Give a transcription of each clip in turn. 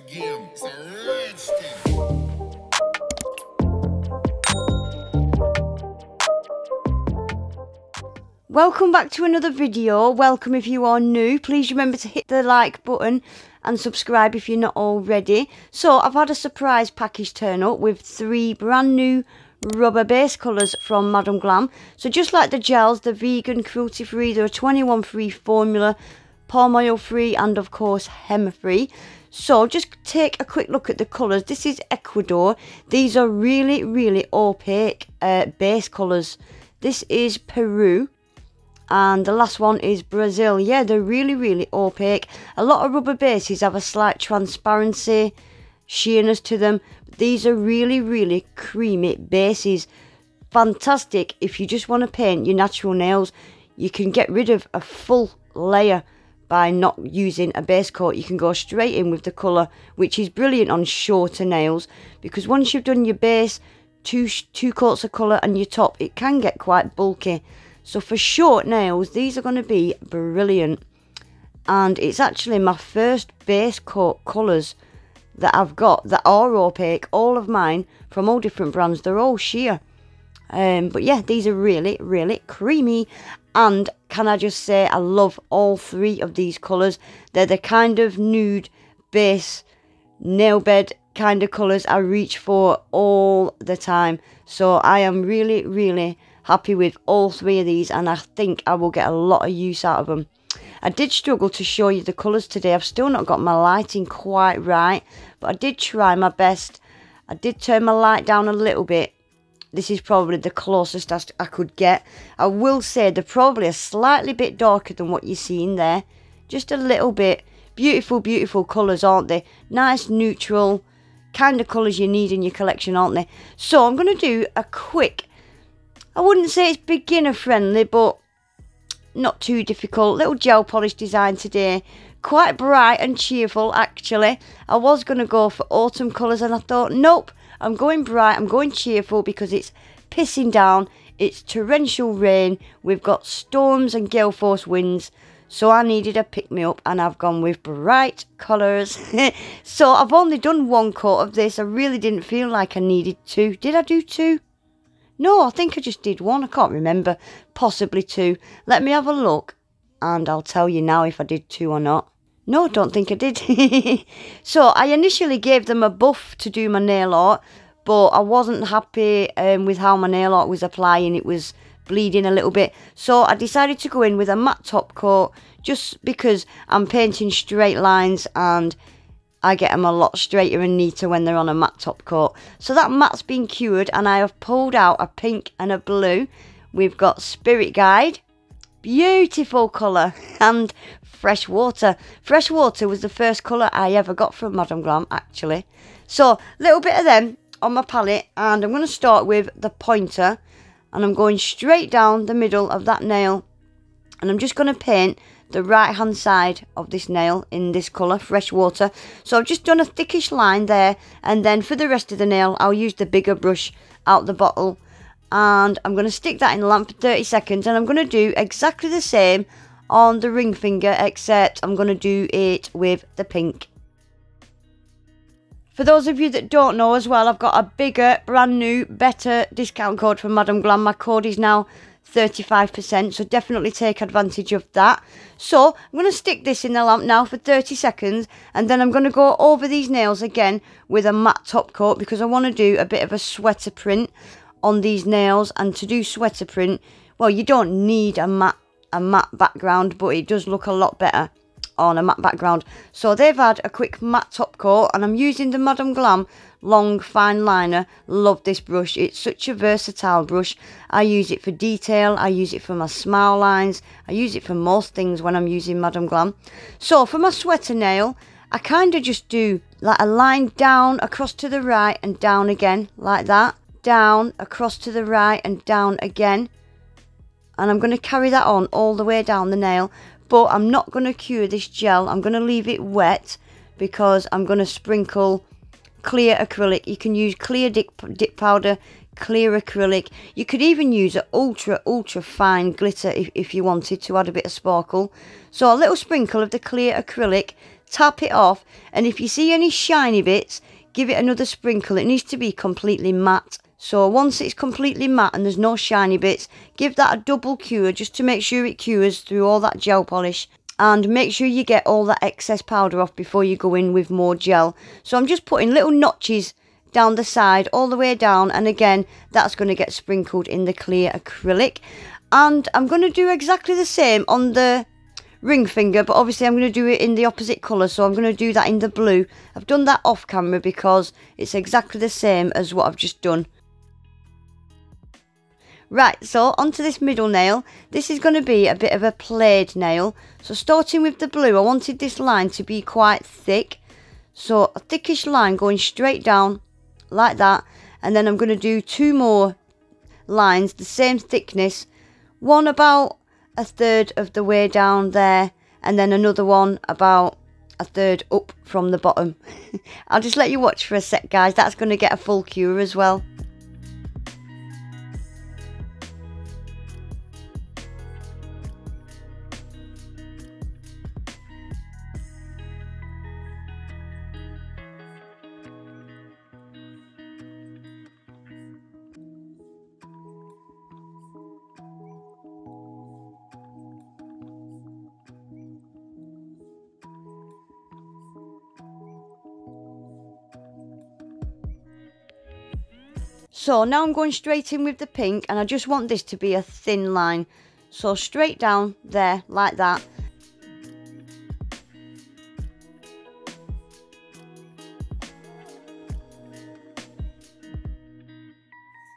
again. It's a red stick. Welcome back to another video. Welcome if you are new. Please remember to hit the like button and subscribe if you're not already. So I've had a surprise package turn up with 3 brand new rubber base colours from Madam Glam. So just like the gels, they're vegan, cruelty free, they're a 21 free formula, palm oil free and of course hem free. So just take a quick look at the colours. This is Ecuador. These are really opaque base colours. This is Peru. And the last one is Brazil. Yeah, they're really opaque. A lot of rubber bases have a slight transparency, sheerness to them. These are really creamy bases. Fantastic if you just want to paint your natural nails. You can get rid of a full layer by not using a base coat. You can go straight in with the colour, which is brilliant on shorter nails. Because once you've done your base, two coats of colour and your top, it can get quite bulky. So for short nails, these are going to be brilliant. And it's actually my first base coat colours that I've got that are opaque. All of mine from all different brands, they're all sheer. But yeah, these are really creamy. And can I just say, I love all 3 of these colours. They're the kind of nude base nail bed kind of colours I reach for all the time. So I am really happy with all 3 of these, and I think I will get a lot of use out of them. I did struggle to show you the colours today. I've still not got my lighting quite right, but I did try my best. I did turn my light down a little bit. This is probably the closest I could get. I will say they're probably a slightly bit darker than what you're seeing there. Just a little bit. Beautiful colours, aren't they? Nice, neutral, kind of colours you need in your collection, aren't they? So I'm going to do a quick, I wouldn't say it's beginner friendly, but not too difficult. Little gel polish design today. Quite bright and cheerful actually. I was going to go for autumn colours and I thought, nope, I'm going bright, I'm going cheerful because it's pissing down. It's torrential rain. We've got storms and gale force winds. So I needed a pick-me-up and I've gone with bright colours. So I've only done 1 coat of this. I really didn't feel like I needed 2. Did I do 2? No, I think I just did 1. I can't remember. Possibly 2. Let me have a look and I'll tell you now if I did 2 or not. No, I don't think I did. So I initially gave them a buff to do my nail art, but I wasn't happy with how my nail art was applying. It was bleeding a little bit. So I decided to go in with a matte top coat just because I'm painting straight lines and I get them a lot straighter and neater when they're on a matte top coat. So that matte's been cured and I have pulled out a pink and a blue. We've got Spirit Guide, beautiful colour, and Fresh Water. Fresh Water was the first colour I ever got from Madam Glam actually. So a little bit of them on my palette and I'm going to start with the pointer and I'm going straight down the middle of that nail and I'm just going to paint the right hand side of this nail in this colour, Fresh Water. So I've just done a thickish line there, and then for the rest of the nail I'll use the bigger brush out the bottle and I'm going to stick that in the lamp for 30 seconds and I'm going to do exactly the same on the ring finger, except I'm going to do it with the pink. For those of you that don't know as well, I've got a bigger, brand new, better discount code from Madam Glam. My code is now 35%, so definitely take advantage of that. So I'm going to stick this in the lamp now for 30 seconds and then I'm going to go over these nails again with a matte top coat because I want to do a bit of a sweater print on these nails. And to do sweater print, well, you don't need a matte background, but it does look a lot better on a matte background. So they've had a quick matte top coat and I'm using the Madam Glam long fine liner. Love this brush. It's such a versatile brush. I use it for detail, I use it for my smile lines, I use it for most things when I'm using Madam Glam. So for my sweater nail, I kind of just do like a line down across to the right and down again, like that, down across to the right and down again, and I'm going to carry that on all the way down the nail. But I'm not going to cure this gel. I'm going to leave it wet because I'm going to sprinkle clear acrylic. You can use clear dip powder, clear acrylic. You could even use an ultra fine glitter if you wanted to add a bit of sparkle. So a little sprinkle of the clear acrylic tap it off, and if you see any shiny bits, give it another sprinkle. It needs to be completely matte. So once it's completely matte and there's no shiny bits, give that a double cure just to make sure it cures through all that gel polish. And make sure you get all that excess powder off before you go in with more gel. So I'm just putting little notches down the side, all the way down, and again, that's going to get sprinkled in the clear acrylic. And I'm going to do exactly the same on the ring finger, but obviously I'm going to do it in the opposite colour, so I'm going to do that in the blue. I've done that off camera because it's exactly the same as what I've just done. Right, so onto this middle nail. This is going to be a bit of a plaid nail. So starting with the blue, I wanted this line to be quite thick. So a thickish line going straight down like that. And then I'm going to do 2 more lines, the same thickness. One about 1/3 of the way down there. And then another one about 1/3 up from the bottom. I'll just let you watch for a sec, guys. That's going to get a full cure as well. So now I'm going straight in with the pink, and I just want this to be a thin line. So straight down there like that.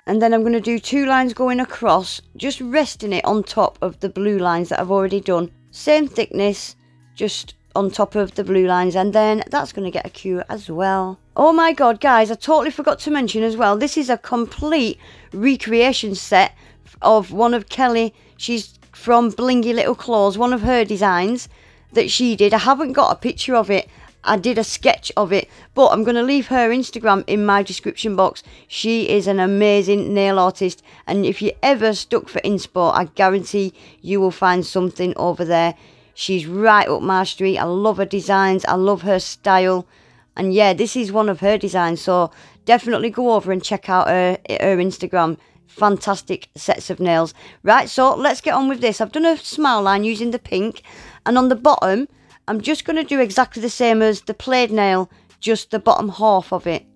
And then I'm going to do 2 lines going across, just resting it on top of the blue lines that I've already done. Same thickness, just on top of the blue lines, and then that's going to get a cure as well. Oh my god, guys, I totally forgot to mention as well, this is a complete recreation set of one of Kelly. She's from Blingy Little Claws, one of her designs that she did. I haven't got a picture of it. I did a sketch of it, but I'm going to leave her Instagram in my description box. She is an amazing nail artist, and if you're ever stuck for inspo, I guarantee you will find something over there. She's right up my street. I love her designs. I love her style. And yeah, this is one of her designs. So definitely go over and check out her Instagram. Fantastic sets of nails. Right, so let's get on with this. I've done a smile line using the pink. And on the bottom, I'm just going to do exactly the same as the plaid nail. Just the bottom half of it.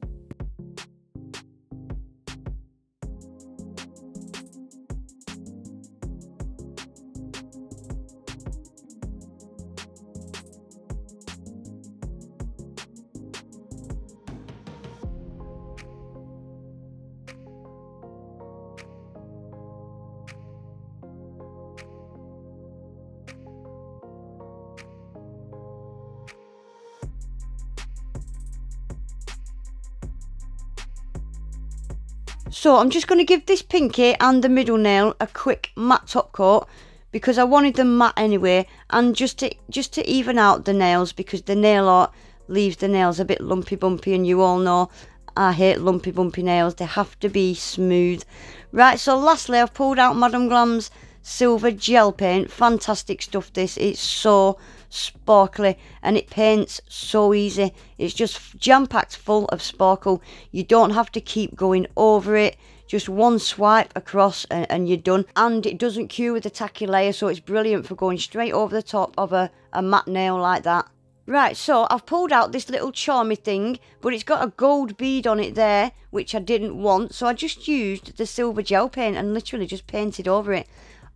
So I'm just going to give this pinky and the middle nail a quick matte top coat because I wanted them matte anyway, and just to even out the nails, because the nail art leaves the nails a bit lumpy bumpy, and you all know I hate lumpy bumpy nails. They have to be smooth. Right, so lastly I've pulled out Madam Glam's silver gel paint. Fantastic stuff this. It's so sparkly and it paints so easy. It's just jam-packed full of sparkle. You don't have to keep going over it. Just one swipe across and you're done. And it doesn't cure with a tacky layer, so it's brilliant for going straight over the top of a matte nail like that. Right, so I've pulled out this little charmy thing, but it's got a gold bead on it there, which I didn't want, so I just used the silver gel paint and literally just painted over it.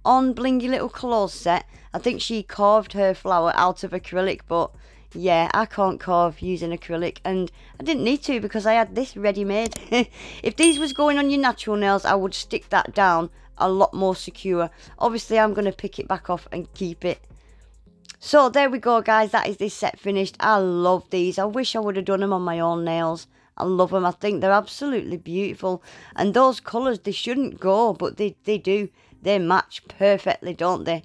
On Blingy Little Claws set, I think she carved her flower out of acrylic, but yeah, I can't carve using acrylic, and I didn't need to because I had this ready-made. If these was going on your natural nails, I would stick that down a lot more secure. Obviously, I'm going to pick it back off and keep it. So there we go, guys. That is this set finished. I love these. I wish I would have done them on my own nails. I love them. I think they're absolutely beautiful. And those colours, they shouldn't go, but they do. They match perfectly, don't they?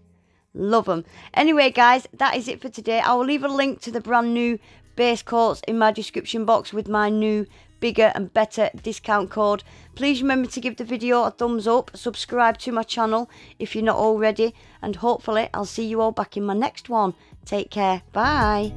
Love them. Anyway, guys, that is it for today. I will leave a link to the brand new base coats in my description box with my new bigger and better discount code. Please remember to give the video a thumbs up, subscribe to my channel if you're not already, and hopefully I'll see you all back in my next one. Take care. Bye.